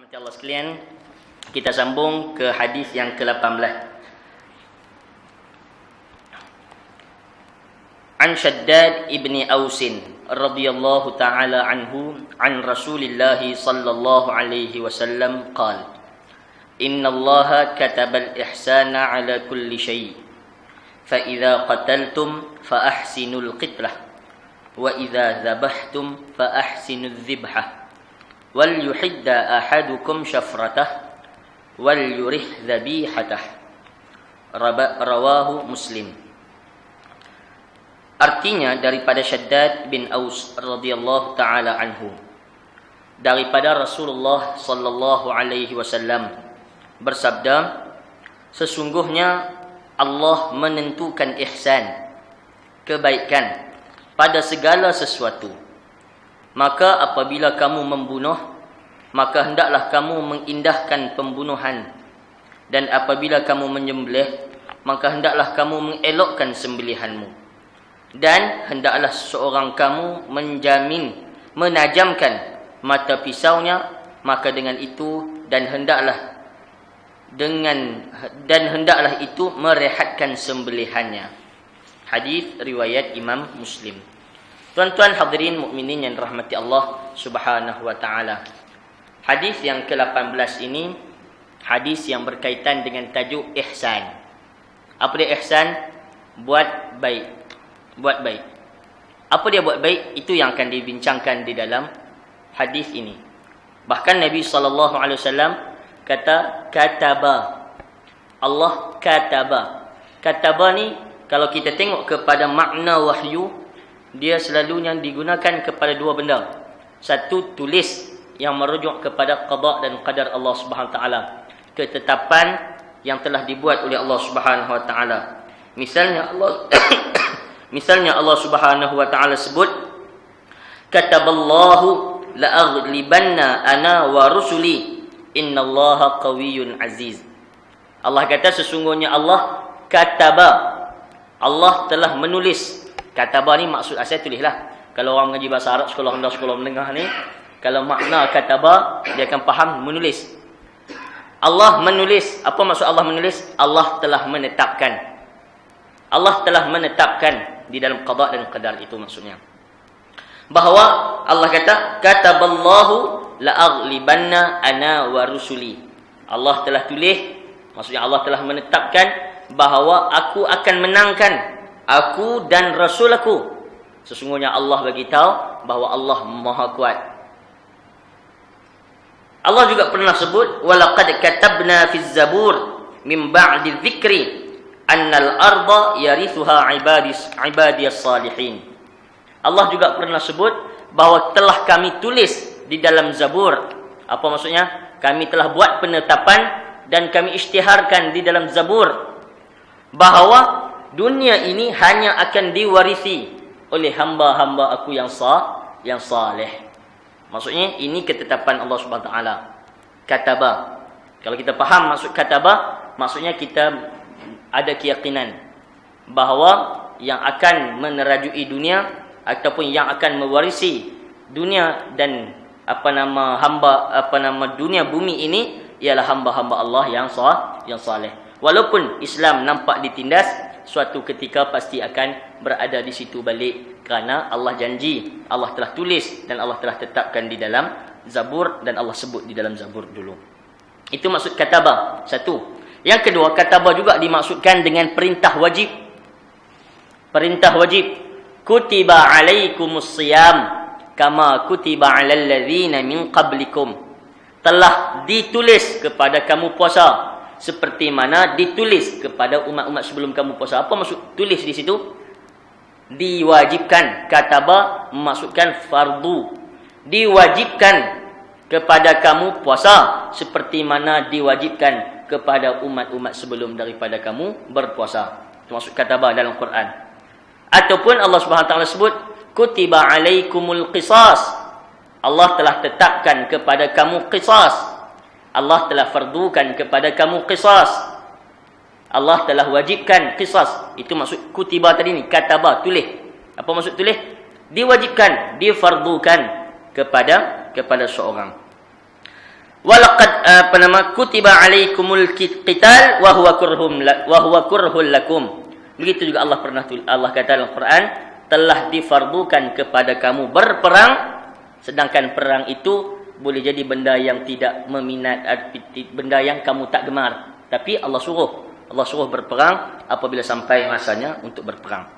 Rahmati Allah sekalian, kita sambung ke hadis yang ke-18. An Shaddad ibni Ausin radhiyallahu ta'ala anhu an Rasulillah sallallahu alaihi wasallam qala inna Allah kataba al-ihsana ala kulli shay fa idza qataltum fa ahsinul qitlah wa idza dhabhtum fa ahsinudh dhibhah wal yuhidda ahadukum syafratah wal yurih dhabihatah. Rawahu Muslim. Artinya daripada Shaddad bin Aus radhiyallahu taala anhu, daripada Rasulullah sallallahu alaihi wasallam bersabda, sesungguhnya Allah menentukan ihsan, kebaikan pada segala sesuatu. Maka apabila kamu membunuh, maka hendaklah kamu mengindahkan pembunuhan. Dan apabila kamu menyembelih, maka hendaklah kamu mengelokkan sembelihanmu. Dan hendaklah seorang kamu menajamkan mata pisaunya, maka dengan itu dan hendaklah itu merehatkan sembelihannya. Hadis riwayat Imam Muslim. Tuan-tuan hadirin mukminin yang dirahmati Allah Subhanahu wa taala. Hadis yang ke-18 ini hadis yang berkaitan dengan tajuk ihsan. Apa dia ihsan? Buat baik. Buat baik. Apa dia buat baik? Itu yang akan dibincangkan di dalam hadis ini. Bahkan Nabi sallallahu alaihi wasallam kata kataba. Allah kataba. Kataba ni kalau kita tengok kepada makna wahyu, dia selalunya digunakan kepada dua benda. Satu, tulis yang merujuk kepada qada dan qadar Allah Subhanahu wa taala, ketetapan yang telah dibuat oleh Allah Subhanahu wa taala. Misalnya Allah Subhanahu wa taala sebut kataballahu la'aghlibanna ana wa rusuli innallaha qawiyyun aziz. Allah kata sesungguhnya Allah kataba. Allah telah menulis. Kataba ni maksud asal tulislah. Kalau orang mengaji bahasa Arab sekolah rendah, sekolah menengah ni, kalau makna kataba dia akan faham menulis. Allah menulis. Apa maksud Allah menulis? Allah telah menetapkan. Allah telah menetapkan di dalam qada dan qadar, itu maksudnya. Bahawa Allah kata kataballahu la'aghlibanna ana wa rusuli. Allah telah tulis, maksudnya Allah telah menetapkan bahawa aku akan menangkan, aku dan Rasul aku. Sesungguhnya Allah bagi tahu bahawa Allah Maha Kuat. Allah juga pernah sebut walaqad katabna fiz zabur min ba'di dzikri annal arda yarithuha ibadiyas salihin. Allah juga pernah sebut bahawa telah kami tulis di dalam Zabur. Apa maksudnya? Kami telah buat penetapan dan kami isytiharkan di dalam Zabur bahawa dunia ini hanya akan diwarisi oleh hamba-hamba aku yang saleh. Maksudnya ini ketetapan Allah Subhanahu wa taala. Kataba. Kalau kita faham maksud kataba, maksudnya kita ada keyakinan bahawa yang akan menerajui dunia ataupun yang akan mewarisi dunia dan dunia bumi ini ialah hamba-hamba Allah yang saleh. Walaupun Islam nampak ditindas, suatu ketika pasti akan berada di situ balik, kerana Allah janji, Allah telah tulis dan Allah telah tetapkan di dalam Zabur dan Allah sebut di dalam Zabur dulu. Itu maksud kataba. Satu. Yang kedua, kataba juga dimaksudkan dengan perintah wajib. Perintah wajib. Kutiba alaikumus siyam kama kutiba alal ladzina min qablikum. Telah ditulis kepada kamu puasa seperti mana ditulis kepada umat-umat sebelum kamu puasa. Apa maksud tulis di situ? Diwajibkan. Kataba maksudkan fardu. Diwajibkan kepada kamu puasa seperti mana diwajibkan kepada umat-umat sebelum daripada kamu berpuasa. Itu maksud kataba dalam Quran. Ataupun Allah Subhanahu wa taala sebut kutiba alaikumul qisas. Allah telah tetapkan kepada kamu qisas. Allah telah fardukan kepada kamu qisas. Allah telah wajibkan qisas. Itu maksud kutiba tadi ni, kataba, tulis. Apa maksud tulis? Diwajibkan, difardukan kepada seorang. Walaqad kutiba alaikumul qital wa huwa kurhul lakum. Begitu juga Allah kata dalam Al-Quran, telah difardukan kepada kamu berperang, sedangkan perang itu boleh jadi benda yang tidak meminat, benda yang kamu tak gemar, tapi Allah suruh berperang apabila sampai masanya untuk berperang.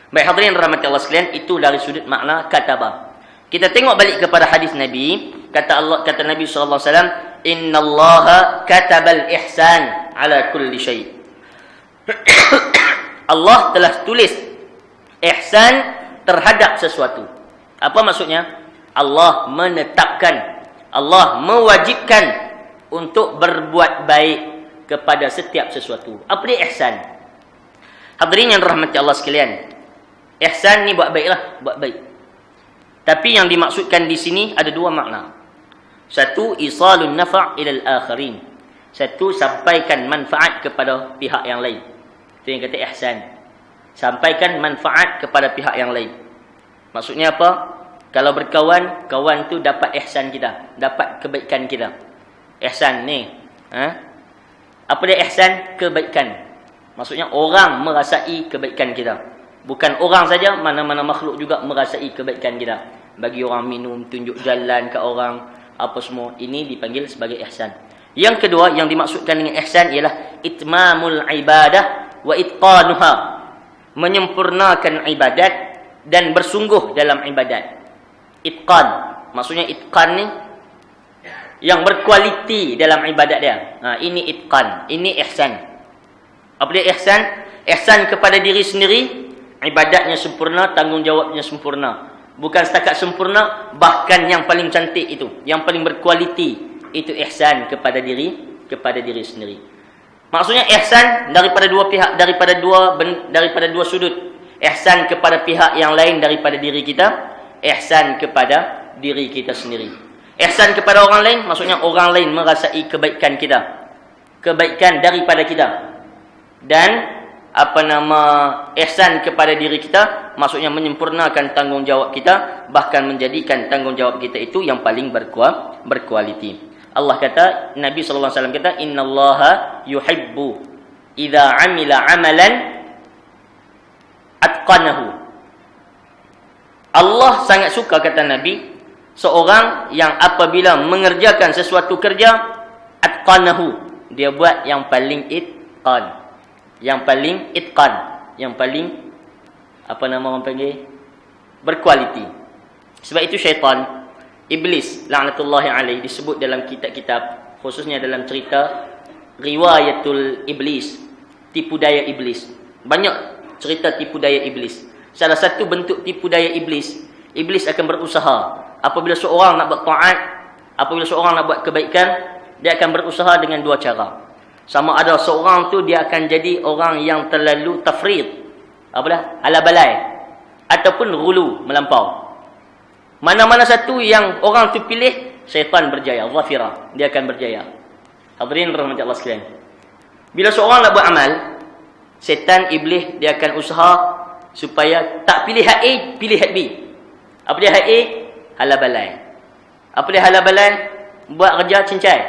Baik hadirin rahmati Allah sekalian, itu dari sudut makna kataba. Kita tengok balik kepada hadis Nabi, kata Nabi sallallahu alaihi wasallam, innallaha katabal ihsan ala kulli syai'. Allah telah tulis ihsan terhadap sesuatu. Apa maksudnya? Allah menetapkan, Allah mewajibkan untuk berbuat baik kepada setiap sesuatu. Apa dia ihsan? Hadirin yang rahmati Allah sekalian, ihsan ni buat baiklah, buat baik. Tapi yang dimaksudkan di sini ada dua makna. Satu, isalun nafa' ilal akharin. Satu, sampaikan manfaat kepada pihak yang lain. Itu yang kata ihsan. Sampaikan manfaat kepada pihak yang lain. Maksudnya apa? Kalau berkawan, kawan tu dapat ihsan kita, dapat kebaikan kita. Ihsan ni, apa dia ihsan? Kebaikan. Maksudnya orang merasai kebaikan kita. Bukan orang saja, mana-mana makhluk juga merasai kebaikan kita. Bagi orang minum, tunjuk jalan ke orang, apa semua, ini dipanggil sebagai ihsan. Yang kedua yang dimaksudkan dengan ihsan ialah itmamul ibadah wa itqanuha. Menyempurnakan ibadat dan bersungguh dalam ibadat. Itqan, maksudnya itqan ni yang berkualiti dalam ibadat dia. Ini itqan, ini ihsan. Apa dia ihsan? Ihsan kepada diri sendiri, ibadatnya sempurna, tanggungjawabnya sempurna. Bukan setakat sempurna, bahkan yang paling cantik itu, yang paling berkualiti, itu ihsan kepada diri sendiri. Maksudnya ihsan daripada dua pihak, daripada dua sudut. Ihsan kepada pihak yang lain daripada diri kita, ihsan kepada diri kita sendiri. Ihsan kepada orang lain, maksudnya orang lain merasai kebaikan kita, kebaikan daripada kita. Dan ihsan kepada diri kita, maksudnya menyempurnakan tanggungjawab kita, bahkan menjadikan tanggungjawab kita itu yang paling berkualiti. Allah kata, Nabi sallallahu alaihi wasallam kata, innallaha yuhibbu idza amila amalan atqanahu. Allah sangat suka, kata Nabi, seorang yang apabila mengerjakan sesuatu kerja, atqanahu, dia buat yang paling itqan, yang paling itqan, yang paling orang panggil berkualiti. Sebab itu syaitan, iblis laknatullahi alaih, disebut dalam kitab-kitab, khususnya dalam cerita riwayatul iblis, tipu daya iblis. Banyak cerita tipu daya iblis. Salah satu bentuk tipu daya iblis, iblis akan berusaha apabila seorang nak buat taat, apabila seorang nak buat kebaikan, dia akan berusaha dengan dua cara. Sama ada seorang tu dia akan jadi orang yang terlalu tafrid, ala balai, ataupun ghulu, melampau. Mana-mana satu yang orang tu pilih, syaitan berjaya, zafira, dia akan berjaya. Hadirin rahmati Allah sekalian. Bila seorang nak buat amal, setan iblis dia akan usaha supaya tak pilih hak A, pilih hak B. Apa dia hak A? Hala balai. Apa dia hala balai? Buat kerja cincai,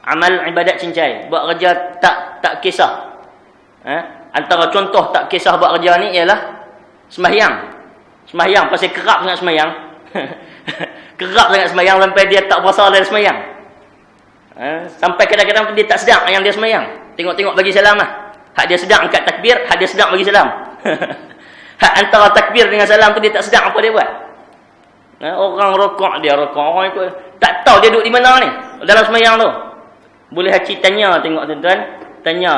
amal ibadat cincai, buat kerja tak kisah. Antara contoh tak kisah buat kerja ni ialah sembahyang pasal kerap sangat sembahyang. Kerap sangat sembahyang sampai dia tak berasa dalam sembahyang. Sampai kadang-kadang dia tak sedar yang dia sembahyang. Tengok-tengok bagi salam lah. Hak dia sedar angkat takbir, hak dia sedar bagi salam. Hak antara takbir dengan salam tu dia tak sedar apa dia buat. Orang rokok, dia rokok, orang ikut, tak tahu dia duduk di mana ni dalam sembahyang tu. Boleh haji tanya, tengok tuan-tuan, tanya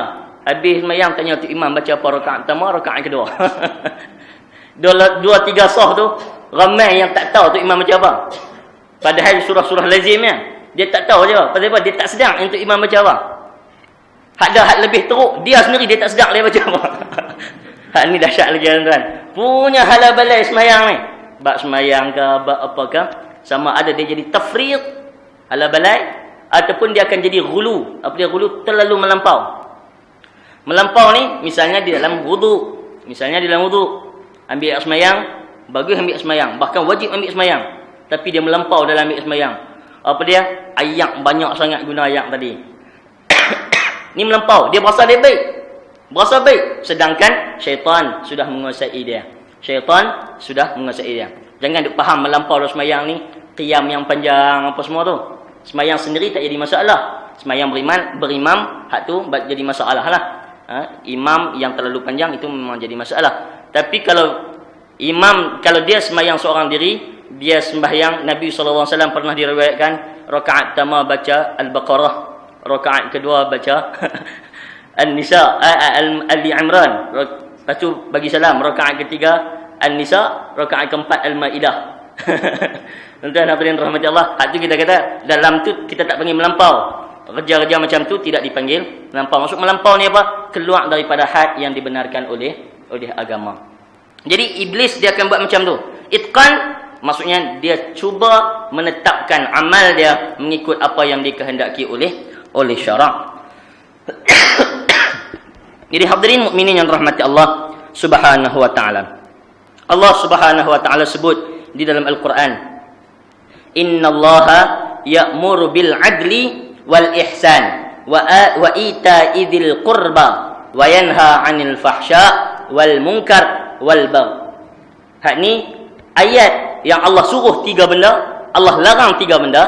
habis sembahyang, tanya tu imam baca apa rakaat pertama, rakaat kedua. Dua tiga sah tu ramai yang tak tahu tu imam baca apa. Padahal surah-surah lazimnya dia tak tahu je. Pasal apa? Dia tak sedar untuk imam baca apa. Hak lebih teruk, dia sendiri dia tak sedar dia baca apa. Hak ni dahsyat lagi tuan-tuan. Punya hala balai sembahyang ni. Bab sembahyang ke, bab apakah, sama ada dia jadi tafriq, hala balai, ataupun dia akan jadi ghulu. Apa dia ghulu? Terlalu melampau. Melampau ni misalnya di dalam wudu. Ambil sembahyang, bagus ambil sembahyang, bahkan wajib ambil sembahyang, tapi dia melampau dalam ambil sembahyang. Apa dia? Ayak, banyak sangat guna ayak tadi. Ni melampau. Dia berasa dia baik. Berasa baik. Sedangkan syaitan sudah menguasai dia. Syaitan sudah menguasai dia. Jangan duk faham melampau dalam semayang ni, qiyam yang panjang apa semua tu. Semayang sendiri tak jadi masalah. Semayang berimam, hak tu jadi masalah lah. Imam yang terlalu panjang itu memang jadi masalah. Tapi kalau imam, kalau dia semayang seorang diri, dia sembahyang, Nabi SAW pernah diriwayatkan, rakaat pertama baca Al-Baqarah, rakaat kedua baca An-Nisa, Ali Imran, lepas tu bagi salam, rakaat ketiga An-Nisa, rakaat keempat Al-Maidah. Tuan-tuan hadirin rahmati Allah, hak tu kita kata, dalam tu kita tak panggil melampau. Kerja-kerja macam tu tidak dipanggil melampau. Maksud melampau ni apa? Keluar daripada had yang dibenarkan oleh agama. Jadi iblis dia akan buat macam tu. Itqan maksudnya dia cuba menetapkan amal dia mengikut apa yang dikehendaki oleh syarak. Jadi hadirin mukminin yang rahmati Allah Subhanahu wa taala. Allah Subhanahu wa taala sebut di dalam Al-Quran, "Innallaha ya'muru bil 'adli wal ihsan wa ita'i dzil qurba wa yanha 'anil fahsya wal munkar wal bagh." Hak ni ayat yang Allah suruh 3 benda, Allah larang 3 benda,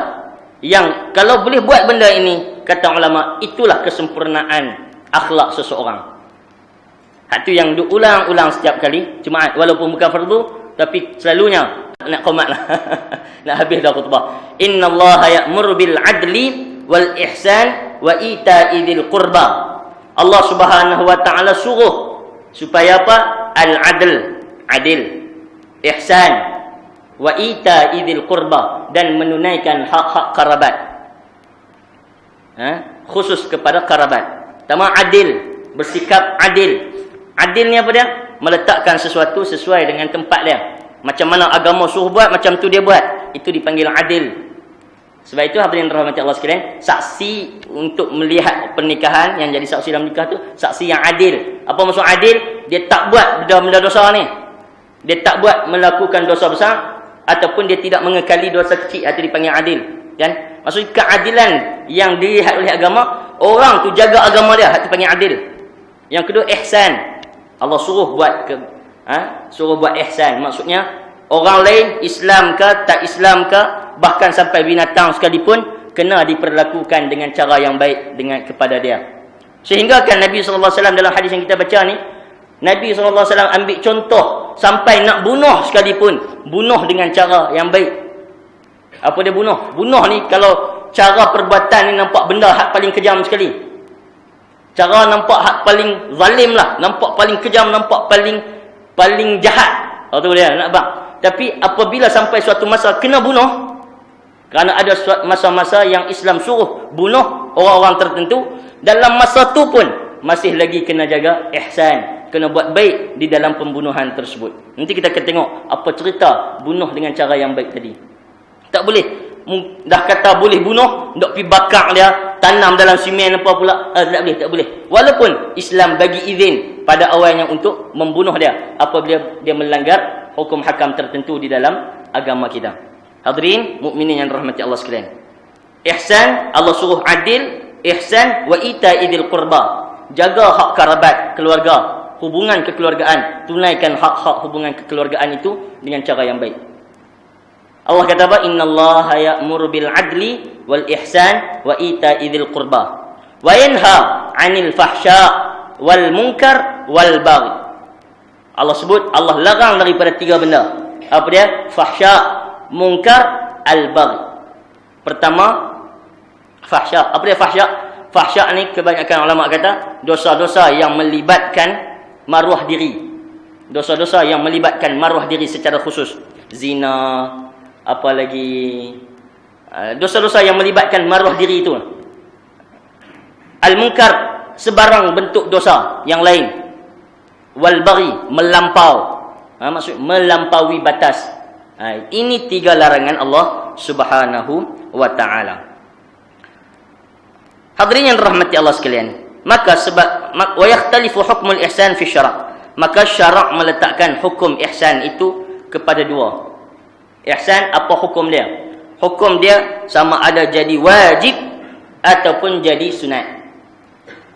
yang kalau boleh buat benda ini, kata ulama, itulah kesempurnaan akhlak seseorang. Hak tu yang diulang-ulang setiap kali Jumaat, walaupun bukan fardu, tapi selalunya nak qomat lah. Nak habis dah khutbah. Innallaha ya'muru bil 'adli wal ihsan wa ita'i dzil qurba. Allah Subhanahu wa taala suruh supaya apa? Al-'adl, adil, ihsan, wa ita'i dzil qurba, dan menunaikan hak-hak kerabat. Khusus kepada kerabat. Pertama adil, bersikap adil. Adil ni apa dia? Meletakkan sesuatu sesuai dengan tempat dia. Macam mana agama suruh buat, macam tu dia buat. Itu dipanggil adil. Sebab itu hadirin rahmati Allah sekalian, saksi untuk melihat pernikahan, yang jadi saksi dalam nikah tu, saksi yang adil. Apa maksud adil? Dia tak buat benda dosa ni. Dia tak buat melakukan dosa besar, ataupun dia tidak mengekali dosa kecil, atau dipanggil adil. Kan? Maksud keadilan yang dilihat oleh agama, orang tu jaga agama dia, hak tu panggil adil. Yang kedua ihsan. Allah suruh buat suruh buat ihsan. Maksudnya orang lain, Islam ke tak Islam ke, bahkan sampai binatang sekalipun, kena diperlakukan dengan cara yang baik dengan kepada dia. Sehingga kan Nabi SAW dalam hadis yang kita baca ni, Nabi SAW ambil contoh, sampai nak bunuh sekalipun, bunuh dengan cara yang baik. Apa dia bunuh? Bunuh ni kalau cara perbuatan ni nampak benda hak paling kejam sekali. Cara nampak hak paling zalim lah, nampak paling kejam, nampak paling jahat. Tu dia nak bang. Tapi apabila sampai suatu masa kena bunuh, kerana ada masa-masa yang Islam suruh bunuh orang-orang tertentu, dalam masa tu pun masih lagi kena jaga ihsan, kena buat baik di dalam pembunuhan tersebut. Nanti kita akan tengok apa cerita bunuh dengan cara yang baik tadi. Tak boleh dah kata boleh bunuh, dok pi bakar dia, tanam dalam simen apa pula, tak boleh. Walaupun Islam bagi izin pada awalnya untuk membunuh dia apabila dia melanggar hukum hakam tertentu di dalam agama kita. Hadirin mukminin yang rahmati Allah sekalian. Ihsan, Allah suruh adil, ihsan wa ita'i dzil qurba. Jaga hak kerabat, keluarga, hubungan kekeluargaan, tunaikan hak-hak hubungan kekeluargaan itu dengan cara yang baik. Allah kata apa? Innallaha ya'muru bil 'adli wal ihsan wa ita'i dzil qurba wa yanha 'anil fahsya wal munkar wal baghi. Allah sebut, Allah larang daripada 3 benda. Apa dia? Fahsya, munkar, al baghi. Pertama, fahsya. Apa dia fahsya? Fahsya ni kebanyakan ulama kata dosa-dosa yang melibatkan maruah diri. Dosa-dosa yang melibatkan maruah diri secara khusus. Zina, apa lagi, dosa-dosa yang melibatkan maruah diri itu. Al-munkar, sebarang bentuk dosa yang lain. Wal baghi, melampau, maksud melampaui batas. Ini 3 larangan Allah Subhanahu wa taala. Hadirin yang rahmati Allah sekalian, maka sebab wa yakhtalifu hukmul ihsan fi syara', maka syarak meletakkan hukum ihsan itu kepada 2. Ihsan, apa hukum dia? hukum dia sama ada jadi wajib ataupun jadi sunat.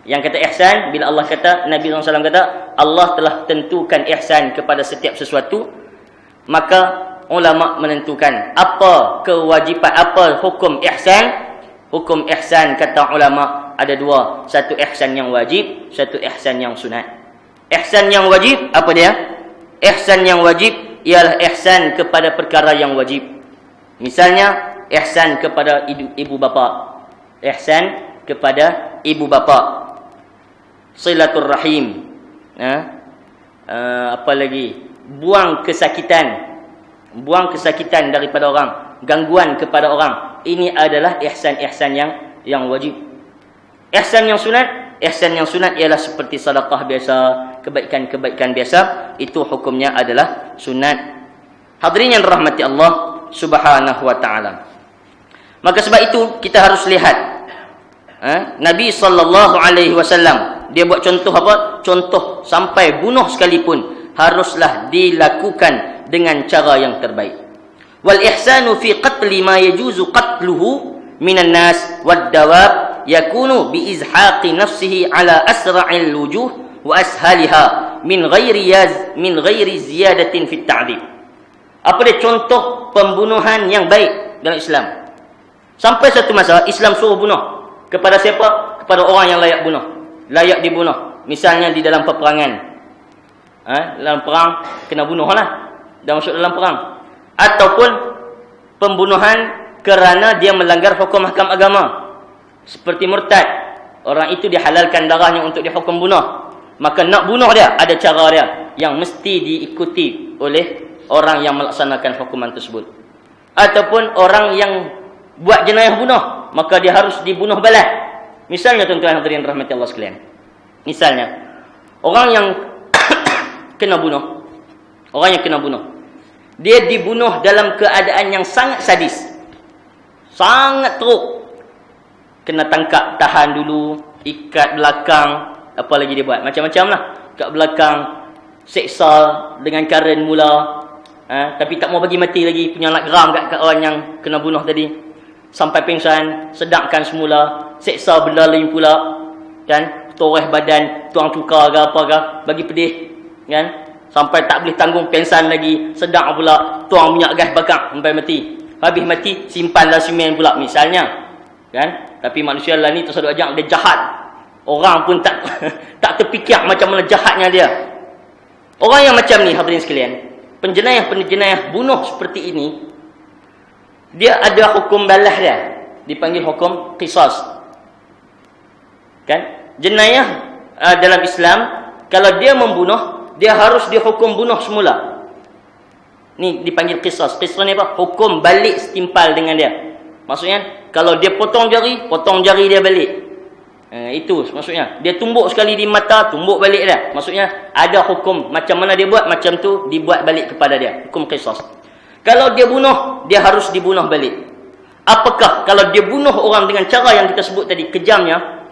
Yang kata ihsan, bila Allah kata, Nabi SAW kata, Allah telah tentukan ihsan kepada setiap sesuatu, maka ulama menentukan apa kewajipan, apa hukum ihsan. Hukum ihsan kata ulama ada dua, satu ihsan yang wajib, satu ihsan yang sunat. Ihsan yang wajib apa dia? Ihsan yang wajib ialah ihsan kepada perkara yang wajib. Misalnya ihsan kepada ibu bapa. Ihsan kepada ibu bapa. Silaturrahim. Apa lagi? Buang kesakitan daripada orang, gangguan kepada orang. Ini adalah ihsan-ihsan yang wajib. Ihsan yang sunat ialah seperti sedekah biasa, kebaikan-kebaikan biasa, itu hukumnya adalah sunat. Hadirin yang dirahmati Allah Subhanahu wa taala. Maka sebab itu kita harus lihat Nabi sallallahu alaihi wasallam dia buat contoh apa? Contoh sampai bunuh sekalipun haruslah dilakukan dengan cara yang terbaik. Wal ihsanu fi qatli ma yajuzu qatluhu minan nas wad dawab yakunu bi izhaqi nafsihi ala asra'il wujuh wa ashaliha min ghairi ziyadatin fi ta'dib. Apa dia contoh pembunuhan yang baik dalam Islam? Sampai satu masa Islam suruh bunuh kepada siapa? Kepada orang yang layak dibunuh. Misalnya di dalam peperangan. Dalam perang kena bunuhlah. Dan masuk dalam perang. Ataupun pembunuhan kerana dia melanggar hukum mahkam agama. Seperti murtad. Orang itu dihalalkan darahnya untuk dihukum bunuh. Maka nak bunuh dia, ada cara dia yang mesti diikuti oleh orang yang melaksanakan hukuman tersebut. Ataupun orang yang buat jenayah bunuh, maka dia harus dibunuh balas. Misalnya tuan-tuan hadirin rahmati Allah sekalian. Misalnya, orang yang kena bunuh. Dia dibunuh dalam keadaan yang sangat sadis. Sangat teruk. Kena tangkap, tahan dulu, ikat belakang, apa lagi dia buat? Macam-macam lah. Ikat belakang, seksa dengan karen mula. Tapi tak mau bagi mati lagi, punya nak geram kat orang yang kena bunuh tadi. Sampai pingsan, sedakkan semula, seksa benda lain pula, kan? Toreh badan, tuang cuka ke apa ke, bagi pedih, kan? Sampai tak boleh tanggung pingsan lagi, sedak pula, tuang minyak gas bakar sampai mati. Habis mati, simpanlah semen pula misalnya, kan? Tapi manusia lah ni tersaduk ajak dia jahat. Orang pun tak tak terfikir macam mana jahatnya dia. Orang yang macam ni hadirin sekalian, penjenayah bunuh seperti ini, dia ada hukum balas dia, dipanggil hukum qisas. Kan? Jenayah dalam Islam, kalau dia membunuh, dia harus dihukum bunuh semula. Ni dipanggil qisas. Qisas ni apa? Hukum balik setimpal dengan dia. Maksudnya, kalau dia potong jari dia balik. Itu maksudnya. Dia tumbuk sekali di mata, tumbuk balik dia. Maksudnya, ada hukum. Macam mana dia buat, macam tu dibuat balik kepada dia. Hukum qisas. Kalau dia bunuh, dia harus dibunuh balik. Apakah kalau dia bunuh orang dengan cara yang kita sebut tadi, kejamnya,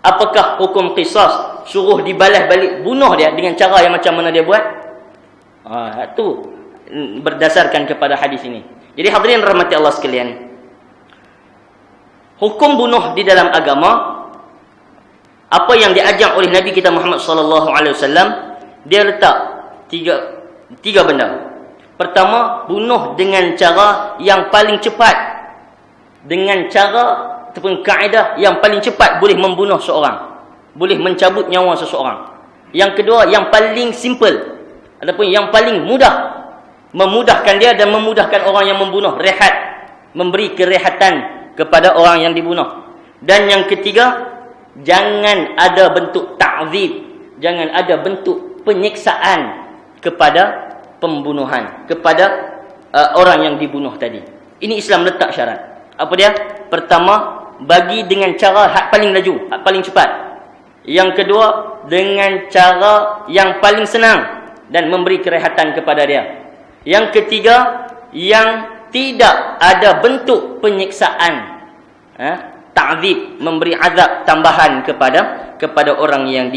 apakah hukum qisas suruh dibalas balik bunuh dia dengan cara yang macam mana dia buat? Itu berdasarkan kepada hadis ini. Jadi hadirin rahmati Allah sekalian, hukum bunuh di dalam agama, apa yang diajar oleh Nabi kita Muhammad sallallahu alaihi wasallam, dia letak tiga benda. Pertama, bunuh dengan cara yang paling cepat. Dengan cara ataupun kaedah yang paling cepat boleh membunuh seorang. Boleh mencabut nyawa seseorang. Yang kedua, yang paling simple. Ataupun yang paling mudah. Memudahkan dia dan memudahkan orang yang membunuh. Rehat. Memberi kerehatan kepada orang yang dibunuh. Dan yang ketiga, jangan ada bentuk ta'zib. Jangan ada bentuk penyiksaan kepada pembunuhan, kepada orang yang dibunuh tadi. Ini Islam letak syarat. Apa dia? Pertama, bagi dengan cara hak paling laju, hak paling cepat. Yang kedua, dengan cara yang paling senang dan memberi kerehatan kepada dia. Yang ketiga, yang tidak ada bentuk penyiksaan, ta'zib, memberi azab tambahan kepada orang yang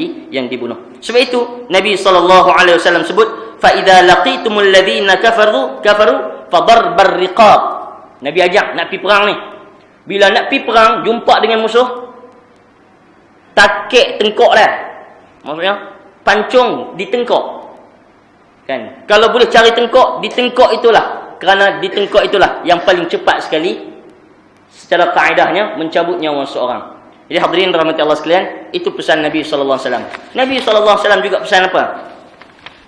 dibunuh. Sebab itu Nabi SAW sebut, fa idza laqitumul ladzina kafaru fadarbar riqab. Nabi ajak nak pergi perang ni. Bila nak pergi perang, jumpa dengan musuh, takik tengkok dah. Maksudnya, pancung di tengkok. Kan? Kalau boleh cari tengkok, di tengkok itulah. Kerana di tengkok itulah yang paling cepat sekali secara kaedahnya mencabut nyawa seorang. Jadi hadirin rahmati Allah sekalian, itu pesan Nabi sallallahu alaihi wasallam. Nabi sallallahu alaihi wasallam juga pesan apa?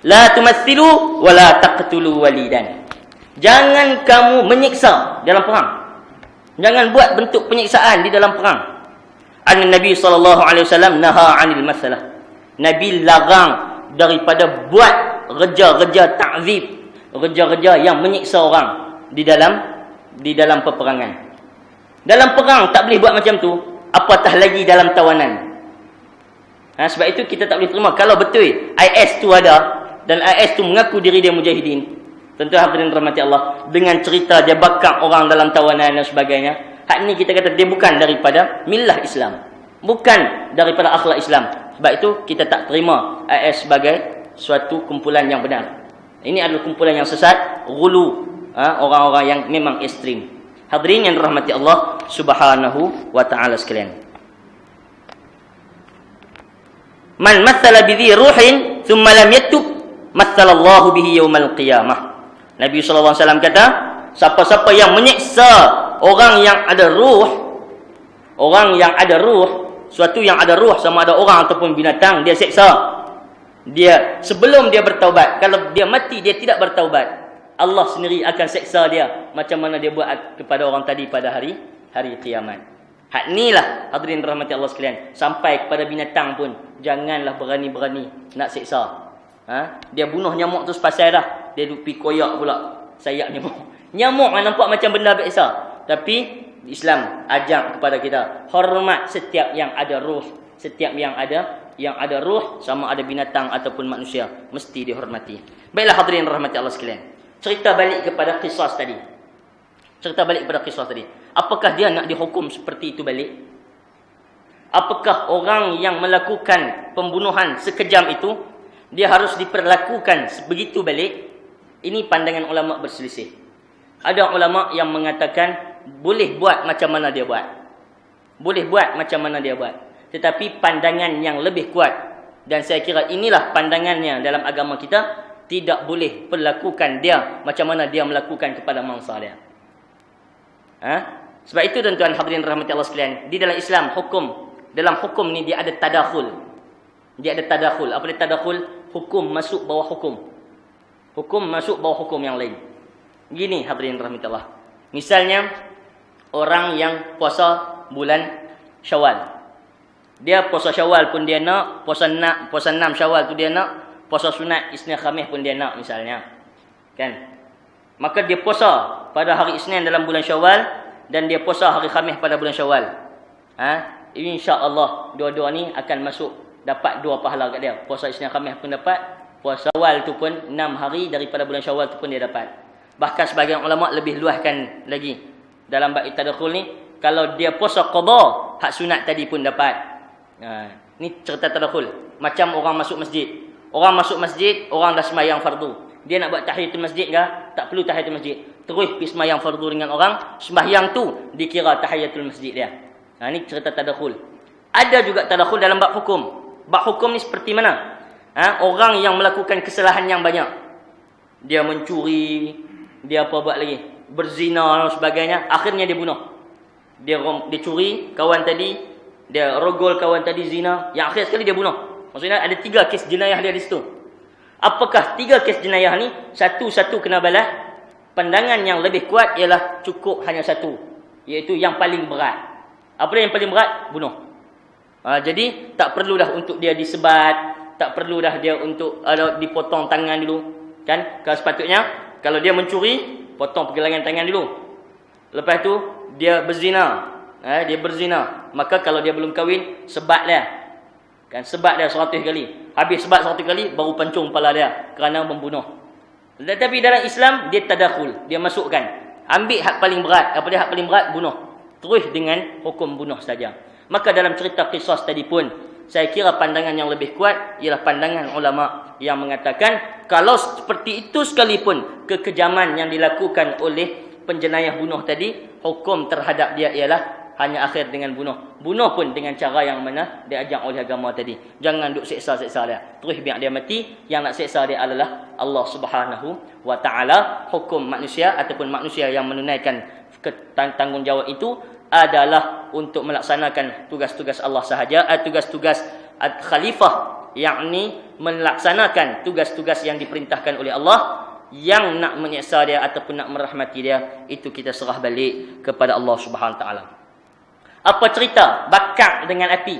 La tumathilu wa la taqtulu walidan. Jangan kamu menyiksa dalam perang. Jangan buat bentuk penyiksaan di dalam perang. An-Nabi sallallahu alaihi wasallam naha 'anil masalah. Nabi larang daripada buat reja-reja ta'zib, reja-reja yang menyiksa orang di dalam peperangan. Dalam perang tak boleh buat macam tu, apatah lagi dalam tawanan. Sebab itu kita tak boleh terima kalau betul IS tu ada dan IS tu mengaku diri dia mujahidin. Tentu hadirin rahmati Allah, dengan cerita dia bakar orang dalam tawanan dan sebagainya, hak ni kita kata dia bukan daripada millah Islam, bukan daripada akhlak Islam. Sebab itu kita tak terima IS sebagai suatu kumpulan yang benar. Ini adalah kumpulan yang sesat, ghulu, orang-orang yang memang ekstrim. Hadirin yang dirahmati Allah Subhanahu wa taala sekalian. Man mathala bi dhi ruhin thumma lam yatub mathala Allah bihi yaumal qiyamah. Nabi sallallahu alaihi wasallam kata, siapa-siapa yang menyiksa orang yang ada ruh, suatu yang ada ruh, sama ada orang ataupun binatang, dia siksa. Dia sebelum dia bertaubat, kalau dia mati dia tidak bertaubat, Allah sendiri akan seksa dia macam mana dia buat kepada orang tadi pada hari kiamat. Hak inilah hadirin rahmati Allah sekalian, sampai kepada binatang pun janganlah berani-berani nak seksa. Dia bunuh nyamuk tu sepasal dah, dia duk pi koyak pula sayap nyamuk. Nyamuk nampak macam benda biasa, tapi Islam ajak kepada kita hormat setiap yang ada ruh, setiap yang ada ruh, sama ada binatang ataupun manusia, mesti dihormati. Baiklah hadirin rahmati Allah sekalian, cerita balik kepada kisah tadi. Apakah dia nak dihukum seperti itu balik? Apakah orang yang melakukan pembunuhan sekejam itu dia harus diperlakukan begitu balik? Ini pandangan ulama berselisih. Ada ulama yang mengatakan boleh buat macam mana dia buat. Tetapi pandangan yang lebih kuat, dan saya kira inilah pandangannya dalam agama kita, tidak boleh perlakukan dia macam mana dia melakukan kepada mangsa dia. Sebab itu tuan-tuan hadirin rahmati Allah sekalian, di dalam Islam dalam hukum ni dia ada tadakhul. Apa dia tadakhul? Hukum masuk bawah hukum. Hukum masuk bawah hukum yang lain. Gini hadirin rahmati Allah. Misalnya orang yang puasa bulan Syawal. Dia puasa Syawal pun dia nak, puasa 6 Syawal tu dia nak, puasa sunat Isnin Khamis pun dia nak misalnya. Kan? Maka dia puasa pada hari Isnin dalam bulan Syawal dan dia puasa hari Khamis pada bulan Syawal. Insya-Allah dua-dua ni akan masuk, dapat 2 pahala kat dia. Puasa Isnin Khamis pun dapat, puasa Syawal tu pun 6 hari daripada bulan Syawal tu pun dia dapat. Bahkan sebahagian ulama lebih luaskan lagi dalam bab tadakhul ni, kalau dia puasa qada, hak sunat tadi pun dapat. Ni cerita tadakhul. Macam orang masuk masjid. Orang dah sembahyang fardu. Dia nak buat tahiyatul masjid ke? Tak perlu tahiyatul masjid. Terus pergi sembahyang fardu dengan orang, sembahyang tu dikira tahiyatul masjid dia. Ni cerita tadakhul. Ada juga tadakhul dalam bab hukum. Bab hukum ni seperti mana? Orang yang melakukan kesalahan yang banyak. Dia mencuri, dia apa buat lagi? Berzina dan sebagainya, akhirnya dia bunuh. Dia curi kawan tadi, dia rogol kawan tadi zina, yang akhir sekali dia bunuh. Maksudnya ada 3 kes jenayah dia di situ. Apakah 3 kes jenayah ni satu-satu kena balas? Pandangan yang lebih kuat ialah cukup hanya satu, iaitu yang paling berat. Apa yang paling berat? Bunuh. Jadi tak perlu dah untuk dia disebat, tak perlu dah dia untuk dipotong tangan dulu, kan? Kalau sepatutnya kalau dia mencuri, potong pergelangan tangan dulu. Lepas tu dia berzina, maka kalau dia belum kahwin, sebat dia. Kan, sebat dia 100 kali. Habis sebat 100 kali, baru pancung kepala dia kerana membunuh. Tetapi dalam Islam, dia tadakhul. Dia masukkan. Ambil hak paling berat. Apa dia hak paling berat? Bunuh. Terus dengan hukum bunuh saja. Maka dalam cerita qisas tadi pun, saya kira pandangan yang lebih kuat ialah pandangan ulama yang mengatakan, kalau seperti itu sekalipun kekejaman yang dilakukan oleh penjenayah bunuh tadi, hukum terhadap dia ialah hanya akhir dengan bunuh. Bunuh pun dengan cara yang mana diajar oleh agama tadi. Jangan duk seksa-seksa dia. Terus biar dia mati. Yang nak seksa dia adalah Allah Subhanahu wa ta'ala. Hukum manusia ataupun manusia yang menunaikan tanggungjawab itu adalah untuk melaksanakan tugas-tugas Allah sahaja, tugas-tugas khalifah, yakni melaksanakan tugas-tugas yang diperintahkan oleh Allah. Yang nak menyeksa dia ataupun nak merahmati dia, itu kita serah balik kepada Allah Subhanahu wa ta'ala. Apa cerita bakar dengan api?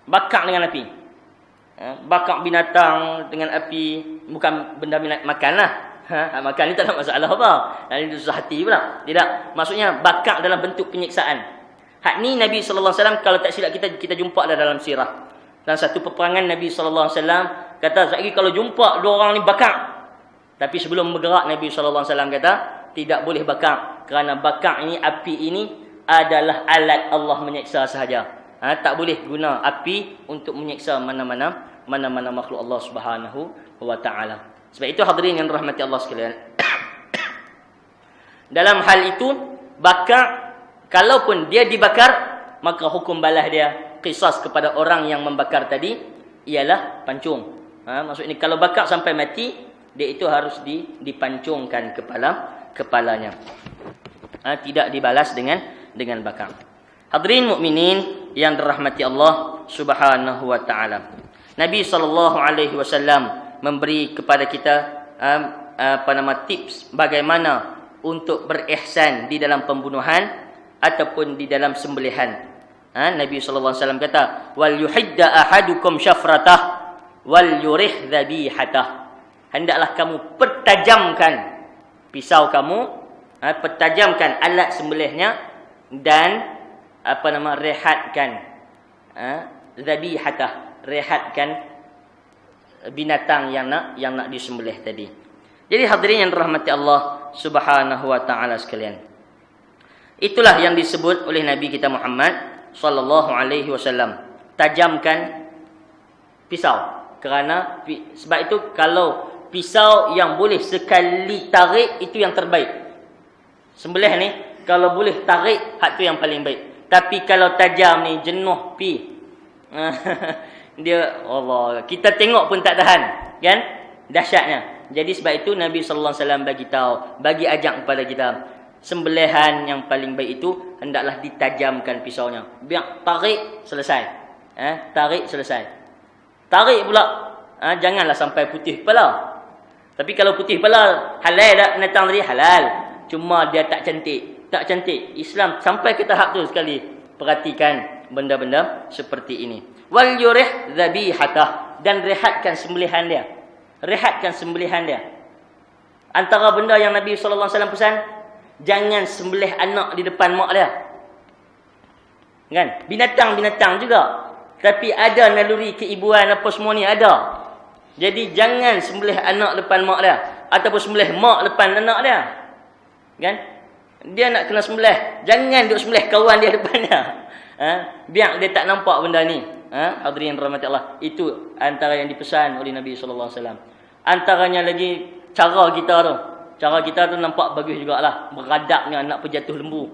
Bakar dengan api. Bakar binatang dengan api, bukan benda makan lah. Makan ni tak ada masalah apa. Ini susah hati pula. Tidak. Maksudnya bakar dalam bentuk penyiksaan. Hak ni Nabi SAW, kalau tak silap kita jumpa dalam sirah. Dalam satu peperangan Nabi SAW kata, lagi kalau jumpa dua orang ni bakar. Tapi sebelum bergerak Nabi SAW kata, tidak boleh bakar. Kerana bakar ini, api ini adalah alat Allah menyeksa sahaja. Tak boleh guna api untuk menyeksa mana-mana makhluk Allah Subhanahu wa ta'ala. Sebab itu hadirin yang rahmati Allah sekalian. Dalam hal itu, bakar, kalaupun dia dibakar, maka hukum balas dia, qisas kepada orang yang membakar tadi, ialah pancung. Maksudnya kalau bakar sampai mati, dia itu harus dipancungkan kepalanya. Tidak dibalas dengan bakar. Hadirin mukminin yang dirahmati Allah Subhanahu wa ta'ala. Nabi SAW memberi kepada kita tips bagaimana untuk berihsan di dalam pembunuhan ataupun di dalam sembelihan. Nabi SAW kata, wal yuhidda ahadukum syafratah wal yurih dhabihatah. Hendaklah kamu pertajamkan pisau kamu, pertajamkan alat sembelihnya, dan rehatkan dhabihatah, rehatkan binatang yang nak disembelih tadi. Jadi hadirin yang dirahmati Allah Subhanahu wa ta'ala sekalian, itulah yang disebut oleh Nabi kita Muhammad sallallahu alaihi wasallam, tajamkan pisau. Kerana sebab itu kalau pisau yang boleh sekali tarik, itu yang terbaik. Sembelih ni kalau boleh tarik, hak tu yang paling baik. Tapi kalau tajam ni jenuh pi. Dia Allah, kita tengok pun tak tahan, kan? Dahsyatnya. Jadi sebab itu Nabi sallallahu alaihi wasallam bagi ajak kepada kita, sembelihan yang paling baik itu hendaklah ditajamkan pisaunya. Biar tarik selesai. Tarik selesai. Tarik pula, janganlah sampai putih kepala. Tapi kalau putih kepala, halal tak binatang tadi? Halal. Cuma dia tak cantik. Tak cantik. Islam sampai ke tahap tu sekali. Perhatikan benda-benda seperti ini. Wal yurih dhabihatah, dan rehatkan sembelihan dia. Rehatkan sembelihan dia. Antara benda yang Nabi SAW pesan, jangan sembelih anak di depan mak dia. Kan? Binatang-binatang juga. Tapi ada naluri keibuan apa semua ni ada. Jadi jangan sembelih anak depan mak dia, ataupun sembelih mak depan anak dia. Kan? Dia nak kena sembelih, jangan duk sembelih kawan dia depan dia. Biar dia tak nampak benda ni. Hadirin rahmati Allah. Itu antara yang dipesan oleh Nabi sallallahu alaihi wasallam. Antaranya lagi cara kita tu. Cara kita tu nampak bagus jugalah. Beradabnya nak berjatuh lembu.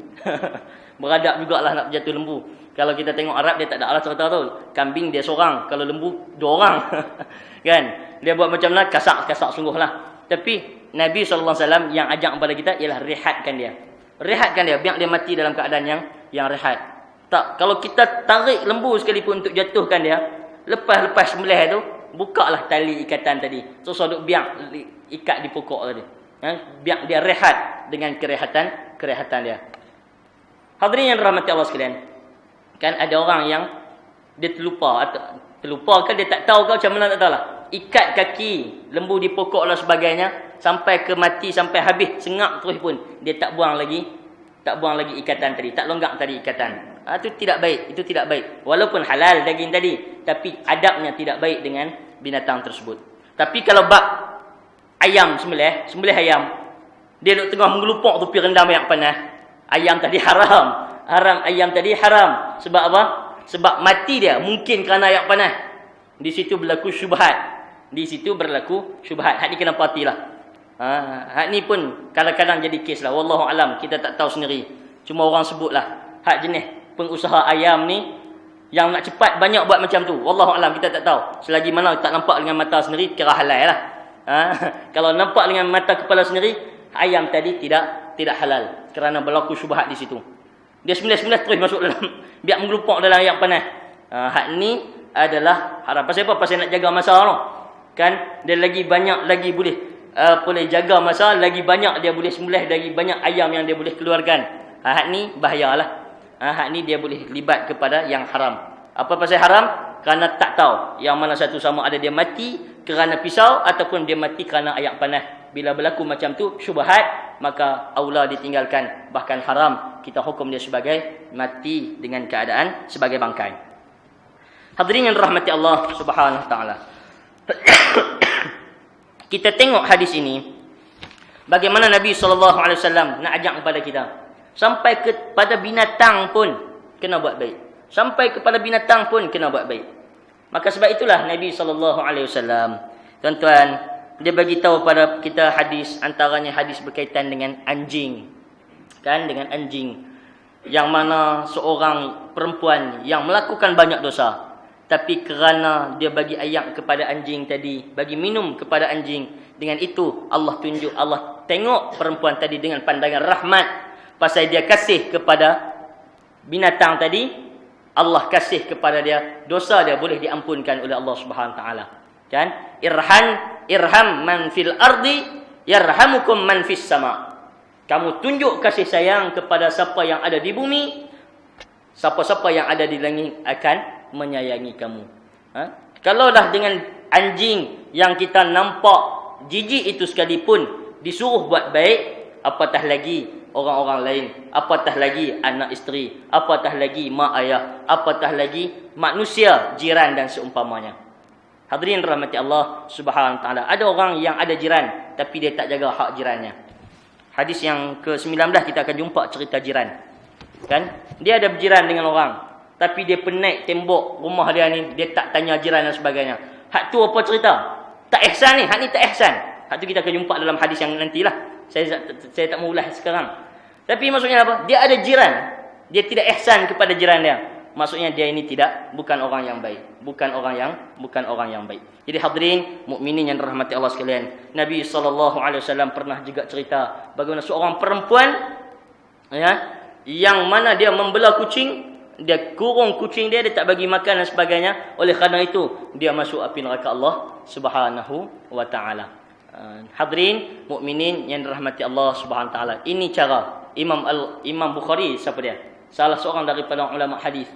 Beradab jugalah nak berjatuh lembu. Kalau kita tengok Arab, dia tak ada alat cerita tu. Kambing dia seorang, kalau lembu dua orang. Kan? Dia buat macam mana? Kasak sungguhlah. Tapi Nabi SAW yang ajak kepada kita ialah rehatkan dia. Rehatkan dia, biar dia mati dalam keadaan yang rehat. Tak, kalau kita tarik lembu sekalipun untuk jatuhkan dia, lepas sembelih tu, bukalah tali ikatan tadi. So duk biar ikat di pokok tadi. Biar dia rehat dengan kerehatan dia. Hadirin yang dirahmati Allah sekalian, kan ada orang yang dia terlupa ke dia tak tahu ke macam mana, tak tahulah. Ikat kaki lembu di pokok dan sebagainya sampai ke mati, sampai habis sengak terus pun dia tak buang lagi ikatan tadi, tak longgak tadi ikatan. Itu tidak baik, itu tidak baik. Walaupun halal daging tadi, tapi adabnya tidak baik dengan binatang tersebut. Tapi kalau bab ayam sembelih ayam, dia duk tengah mengelupok tu pergi rendam air panas. Ayam tadi haram. Ayam tadi haram. Sebab apa? Sebab mati dia mungkin kerana air panas. Di situ berlaku syubhat. Hak ni kena patilah. Hak ni pun kadang-kadang jadi kes lah. Wallahu alam, kita tak tahu sendiri. Cuma orang sebutlah hak jenis pengusaha ayam ni yang nak cepat banyak buat macam tu. Wallahu alam, kita tak tahu. Selagi mana tak nampak dengan mata sendiri, kira halal lah. Kalau nampak dengan mata kepala sendiri, ayam tadi tidak halal kerana berlaku syubhat di situ. Dia sembilan terus masuk dalam, biar menggelupok dalam ayam panas. Hak ni adalah haram. Pasal apa? Pasal nak jaga masa tu. Kan dia lagi banyak lagi boleh jaga masa, lagi banyak dia boleh sembelih, lagi banyak ayam yang dia boleh keluarkan. Hak ni bahayalah. Hak ni dia boleh libat kepada yang haram. Apa pasal haram? Kerana tak tahu yang mana satu, sama ada dia mati kerana pisau ataupun dia mati kerana ayak panas. Bila berlaku macam tu syubhat, maka aula ditinggalkan. Bahkan haram, kita hukum dia sebagai mati dengan keadaan sebagai bangkai. Hadirin yang rahmati Allah Subhanahu wa taala. Kita tengok hadis ini, bagaimana Nabi SAW nak ajak kepada kita. Sampai kepada binatang pun kena buat baik. Sampai kepada binatang pun kena buat baik. Maka sebab itulah Nabi SAW, tuan-tuan, dia bagi tahu pada kita hadis, antaranya hadis berkaitan dengan anjing. Kan, dengan anjing. Yang mana seorang perempuan yang melakukan banyak dosa, tapi kerana dia bagi ayak kepada anjing tadi, bagi minum kepada anjing, dengan itu Allah tunjuk, Allah tengok perempuan tadi dengan pandangan rahmat. Pasal dia kasih kepada binatang tadi, Allah kasih kepada dia, dosa dia boleh diampunkan oleh Allah Subhanahu wa taala. Kan? Irham man fil ardi yarhamukum man fis sama. Kamu tunjuk kasih sayang kepada siapa yang ada di bumi, siapa-siapa yang ada di langit akan menyayangi kamu. Kalau dah dengan anjing yang kita nampak jijik itu sekalipun disuruh buat baik, apatah lagi orang-orang lain, apatah lagi anak isteri, apatah lagi mak ayah, apatah lagi manusia, jiran dan seumpamanya. Hadirin rahmati Allah Subhanahu wa taala. Ada orang yang ada jiran tapi dia tak jaga hak jirannya. Hadis yang ke-19 kita akan jumpa cerita jiran. Kan? Dia ada berjiran dengan orang, tapi dia penaik tembok rumah dia ni, dia tak tanya jiran dan sebagainya. Hak tu apa cerita? Tak ihsan ni, hak ni tak ihsan. Hak tu kita akan jumpa dalam hadis yang nantilah. Saya tak mau ulas sekarang. Tapi maksudnya apa? Dia ada jiran, dia tidak ihsan kepada jiran dia. Maksudnya dia ini bukan orang yang baik, bukan orang yang baik. Jadi hadirin mukminin yang dirahmati Allah sekalian, Nabi SAW pernah juga cerita bagaimana seorang perempuan yang mana dia membelah kucing, dia kurung kucing dia tak bagi makan dan sebagainya. Oleh kerana itu dia masuk api neraka Allah Subhanahu wa taala. Hadirin mukminin yang dirahmati Allah Subhanahu wa taala. Ini cara Imam Bukhari, siapa dia? Salah seorang daripada ulama hadis.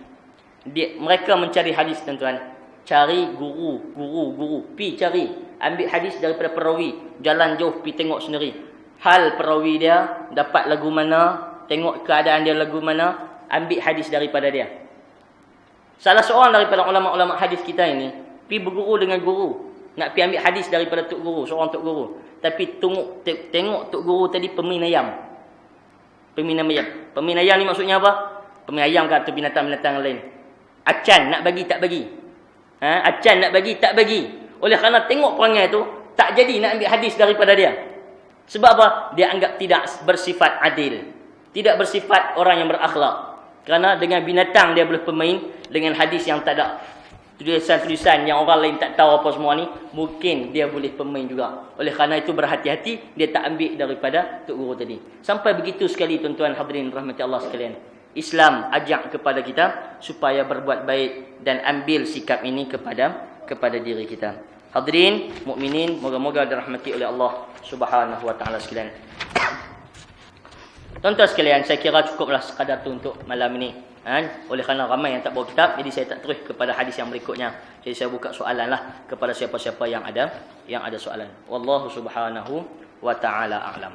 Mereka mencari hadis, tuan-tuan. Cari guru, pi cari, ambil hadis daripada perawi, jalan jauh pi tengok sendiri. Hal perawi dia, dapat lagu mana, tengok keadaan dia lagu mana, ambil hadis daripada dia. Salah seorang daripada ulama-ulama hadis kita ini pi berguru dengan guru, nak pi ambil hadis daripada tok guru, seorang tok guru. Tapi tengok tok guru tadi pemin ayam. Pemin ayam ni maksudnya apa? Pemin ayam ke atau binatang-binatang lain. Acan nak bagi tak bagi. Acan nak bagi tak bagi. Oleh kerana tengok perangai tu, tak jadi nak ambil hadis daripada dia. Sebab apa? Dia anggap tidak bersifat adil, tidak bersifat orang yang berakhlak. Kerana dengan binatang dia boleh pemain, dengan hadis yang tak ada tulisan-tulisan yang orang lain tak tahu apa semua ni, mungkin dia boleh pemain juga. Oleh kerana itu berhati-hati, dia tak ambil daripada tok guru tadi. Sampai begitu sekali tuan-tuan hadirin rahmati Allah sekalian. Islam ajak kepada kita supaya berbuat baik dan ambil sikap ini kepada diri kita. Hadirin mukminin, moga-moga dirahmati oleh Allah Subhanahu wa taala sekalian. Tuan-tuan sekalian, saya kira cukuplah sekadar tu untuk malam ini. Oleh kerana ramai yang tak bawa kitab, jadi saya tak terus kepada hadis yang berikutnya. Jadi saya buka soalan lah kepada siapa-siapa yang ada soalan. Wallahu subhanahu wa ta'ala a'lam.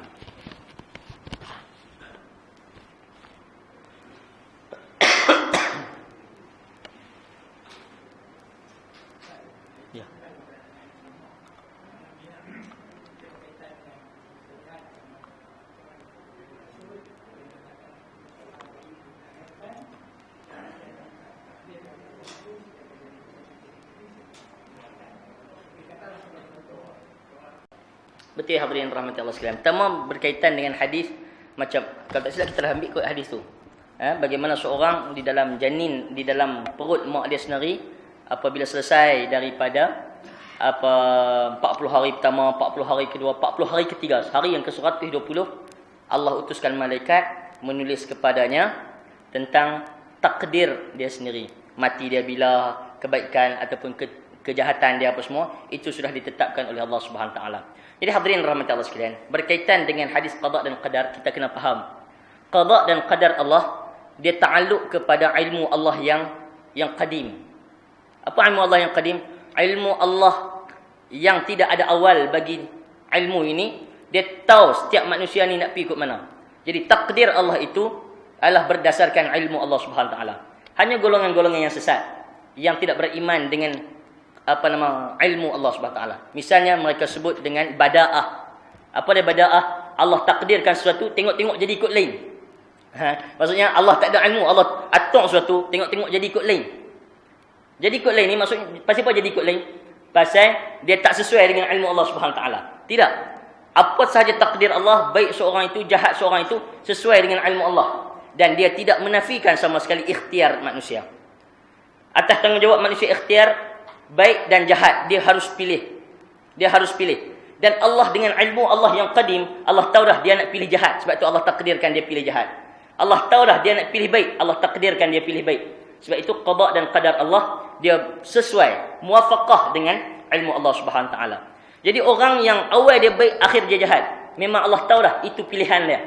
Ya. Betul hadirin rahmati Allah sekalian. Pertama berkaitan dengan hadis, macam kalau tak silap kita dah ambil kot hadis tu. Bagaimana seorang di dalam janin, di dalam perut mak dia sendiri, apabila selesai daripada 40 hari pertama, 40 hari kedua, 40 hari ketiga, hari yang ke-120, Allah utuskan malaikat menulis kepadanya tentang takdir dia sendiri. Mati dia bila, kebaikan ataupun kejahatan dia apa semua, itu sudah ditetapkan oleh Allah Subhanahu Wa Taala. Jadi hadirin rahmati Allah sekalian, berkaitan dengan hadis qada dan qadar, kita kena faham. Qada dan qadar Allah, dia ta'alluq kepada ilmu Allah yang qadim. Apa ilmu Allah yang qadim? Ilmu Allah yang tidak ada awal bagi ilmu ini. Dia tahu setiap manusia ni nak pergi ke mana. Jadi takdir Allah itu adalah berdasarkan ilmu Allah Subhanahu Wa Taala. Hanya golongan-golongan yang sesat, yang tidak beriman dengan ilmu Allah Subhanahu Wa Taala. Misalnya mereka sebut dengan bada'ah. Apa dia bada'ah? Allah takdirkan sesuatu, tengok-tengok jadi ikut lain. Maksudnya Allah tak ada ilmu, Allah atur sesuatu, tengok-tengok jadi ikut lain. Jadi ikut lain ni maksudnya pasal apa jadi ikut lain? Pasal dia tak sesuai dengan ilmu Allah Subhanahu Wa Taala. Tidak. Apa sahaja takdir Allah, baik seorang itu, jahat seorang itu, sesuai dengan ilmu Allah. Dan dia tidak menafikan sama sekali ikhtiar manusia. Atas tanggungjawab manusia ikhtiar baik dan jahat, dia harus pilih. Dia harus pilih. Dan Allah dengan ilmu Allah yang qadim, Allah tahu dah dia nak pilih jahat, sebab itu Allah takdirkan dia pilih jahat. Allah tahu dah dia nak pilih baik, Allah takdirkan dia pilih baik. Sebab itu qada dan qadar Allah, dia sesuai, muwafaqah dengan ilmu Allah Subhanahu Wa Taala. Jadi orang yang awal dia baik, akhir dia jahat, memang Allah tahu dah itu pilihan dia.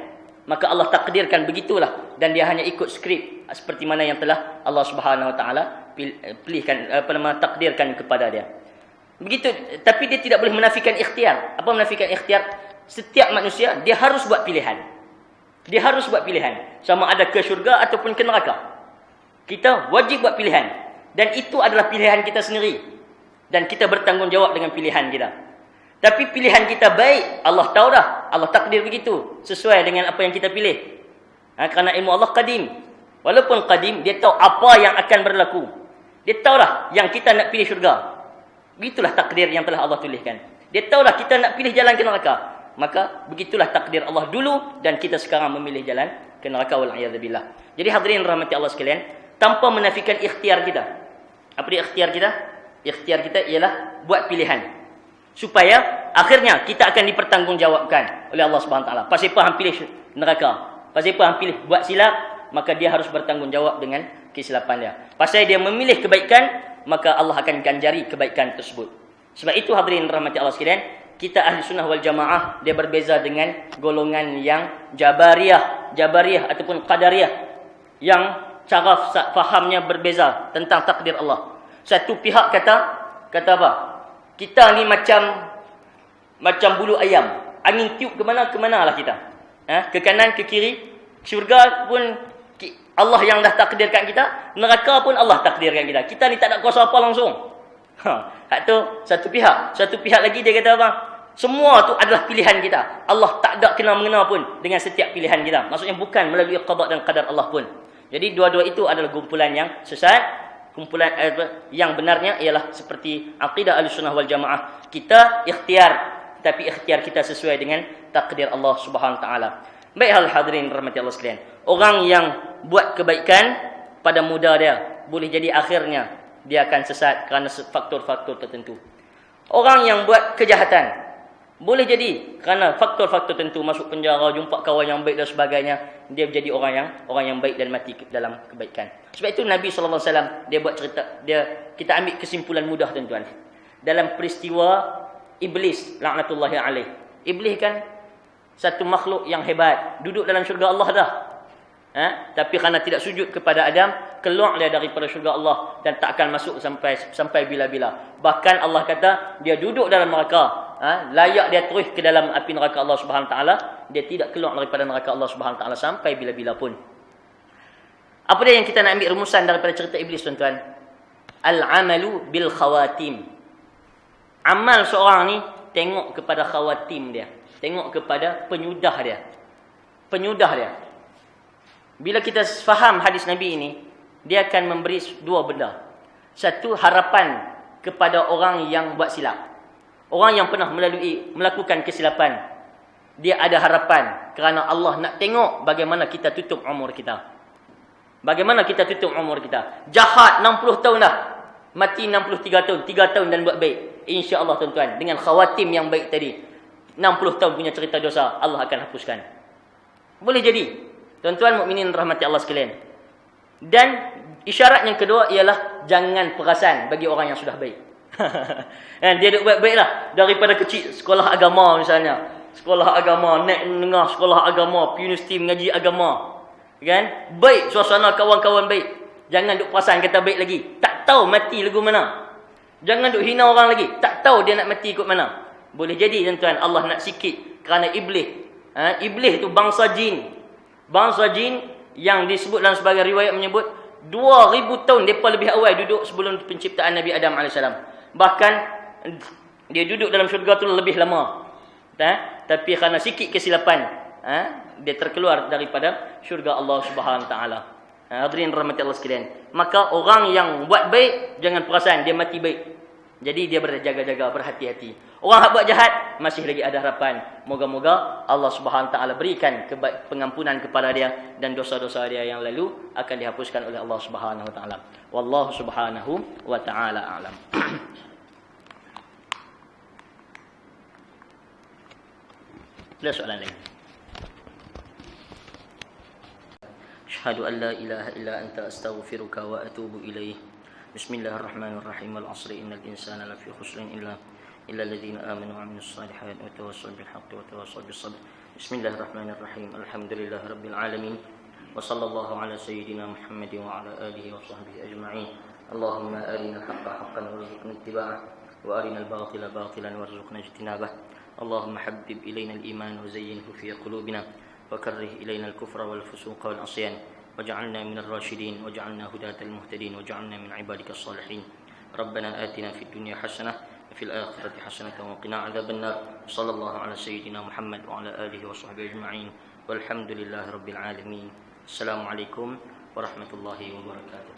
Maka Allah takdirkan begitulah, dan dia hanya ikut skrip seperti mana yang telah Allah Subhanahu Wa Taala pilihkan, takdirkan kepada dia. Begitu, tapi dia tidak boleh menafikan ikhtiar. Apa menafikan ikhtiar? Setiap manusia dia harus buat pilihan. Dia harus buat pilihan, sama ada ke syurga ataupun ke neraka. Kita wajib buat pilihan, dan itu adalah pilihan kita sendiri, dan kita bertanggungjawab dengan pilihan kita. Tapi pilihan kita baik, Allah tahu dah, Allah takdir begitu, sesuai dengan apa yang kita pilih. Kerana ilmu Allah qadim. Walaupun qadim, dia tahu apa yang akan berlaku. Dia tahu dah yang kita nak pilih syurga. Begitulah takdir yang telah Allah tuliskan. Dia tahu dah kita nak pilih jalan ke neraka. Maka begitulah takdir Allah dulu, dan kita sekarang memilih jalan ke neraka, wal'iyadzubillah. Jadi hadirin rahmati Allah sekalian, tanpa menafikan ikhtiar kita. Apa dia ikhtiar kita? Ikhtiar kita ialah buat pilihan, supaya akhirnya kita akan dipertanggungjawabkan oleh Allah Subhanahu Wa Taala. Pasal apa hang pilih neraka? Pasal apa hang pilih buat silap? Maka dia harus bertanggungjawab dengan kesilapan dia. Pasal dia memilih kebaikan, maka Allah akan ganjari kebaikan tersebut. Sebab itu hadirin rahmati Allah sekalian, kita ahli sunnah wal jamaah, dia berbeza dengan golongan yang jabariyah ataupun qadariyah, yang cara fahamnya berbeza tentang takdir Allah. Satu pihak kata apa? Kita ni macam bulu ayam, angin tiup ke mana lah kita. Ke kanan, ke kiri, syurga pun Allah yang dah takdirkan kita, neraka pun Allah takdirkan kita. Kita ni tak ada kuasa apa langsung. Hak tu satu pihak. Satu pihak lagi dia kata apa? Semua tu adalah pilihan kita. Allah tak ada kena-mengena pun dengan setiap pilihan kita. Maksudnya bukan melalui qada dan qadar Allah pun. Jadi dua-dua itu adalah kumpulan yang sesat. Kumpulan yang benarnya ialah seperti akidah Ahlussunnah wal Jamaah. Kita ikhtiar, tapi ikhtiar kita sesuai dengan takdir Allah Subhanahu Wa Taala. Baik hal hadirin rahmati Allah sekalian. Orang yang buat kebaikan pada muda dia, boleh jadi akhirnya dia akan sesat kerana faktor-faktor tertentu. Orang yang buat kejahatan, boleh jadi kerana faktor-faktor tertentu, masuk penjara, jumpa kawan yang baik dan sebagainya, dia menjadi orang yang baik dan mati dalam kebaikan. Sebab itu Nabi SAW dia buat cerita, kita ambil kesimpulan mudah tuan-tuan. Dalam peristiwa Iblis laknatullahi alaih. Iblis kan satu makhluk yang hebat, duduk dalam syurga Allah dah. Tapi kerana tidak sujud kepada Adam, keluar dia daripada syurga Allah dan tak akan masuk sampai bila-bila. Bahkan Allah kata dia duduk dalam neraka, layak dia terus ke dalam api neraka Allah Subhanahu Taala, dia tidak keluar daripada neraka Allah Subhanahu Taala sampai bila-bila pun. Apa dia yang kita nak ambil rumusan daripada cerita Iblis tuan-tuan? Al-amalu bil khawatim. Amal seorang ni tengok kepada khawatim dia, tengok kepada penyudah dia. Penyudah dia. Bila kita faham hadis Nabi ini, dia akan memberi dua benda. Satu, harapan kepada orang yang buat silap. Orang yang pernah melakukan kesilapan, dia ada harapan kerana Allah nak tengok bagaimana kita tutup umur kita. Bagaimana kita tutup umur kita. Jahat 60 tahun dah, mati 63 tahun, 3 tahun dan buat baik. InsyaAllah tuan-tuan, dengan khawatim yang baik tadi, 60 tahun punya cerita dosa Allah akan hapuskan. Boleh jadi. Tuan-tuan mukminin rahmati Allah sekalian. Dan isyarat yang kedua ialah jangan perasan bagi orang yang sudah baik. Dia duk baik-baik lah. Daripada kecil sekolah agama misalnya, sekolah agama, naik menengah sekolah agama, universiti mengaji agama, kan? Baik, suasana kawan-kawan baik. Jangan duk perasan kata baik lagi. Tak tahu mati lagu mana. Jangan duk hina orang lagi. Tak tahu dia nak mati ikut mana. Boleh jadi tuan-tuan Allah nak sikit kerana iblis. Iblis tu bangsa jin. Bangsa jin yang disebut dalam sebagai riwayat menyebut 2000 tahun mereka lebih awal duduk sebelum penciptaan Nabi Adam AS. Bahkan dia duduk dalam syurga tu lebih lama. Tapi kerana sikit kesilapan, dia terkeluar daripada syurga Allah Subhanahu Wa Taala. Hadirin rahmati Allah sekalian. Maka orang yang buat baik jangan perasan dia mati baik. Jadi dia berjaga-jaga, berhati-hati. Orang yang buat jahat masih lagi ada harapan. Moga-moga Allah Subhanahu Wa Taala berikan pengampunan kepada dia dan dosa-dosa dia yang lalu akan dihapuskan oleh Allah Subhanahu Wa Taala. Wallahu Subhanahu Wa Taala a'lam. Ada soalan lain? Asyhadu an la ilaha illa anta astaghfiruka wa atubu ilaih. Bismillahirrahmanirrahim. Wal 'asri innal insana lafi khusrin illa alladziina aamanu wa 'amilus shalihaati wa tawassaw bil haqqi wa tawassaw bis sabr. Bismillahirrahmanirrahim. Alhamdulillahirabbil alamin. Wa sallallahu ala sayyidina Muhammadin wa ala alihi wa sahbihi ajma'in. Allahumma arinal haqqa haqqan warzuqna ittiba'ah wa arinal batila batilan warzuqna ijtinabah. اللهم حبب إلينا الإيمان وزينه في قلوبنا وكره إلينا الكفر والفسوق والعصيان واجعلنا من الراشدين واجعلنا هداة المهتدين واجعلنا من عبادك الصالحين. ربنا آتنا في الدنيا حسنة وفي الآخرة حسنة وقنا عذاب النار. صلى الله على سيدنا محمد وعلى آله وصحبه أجمعين والحمد لله رب العالمين. السلام عليكم ورحمة الله وبركاته.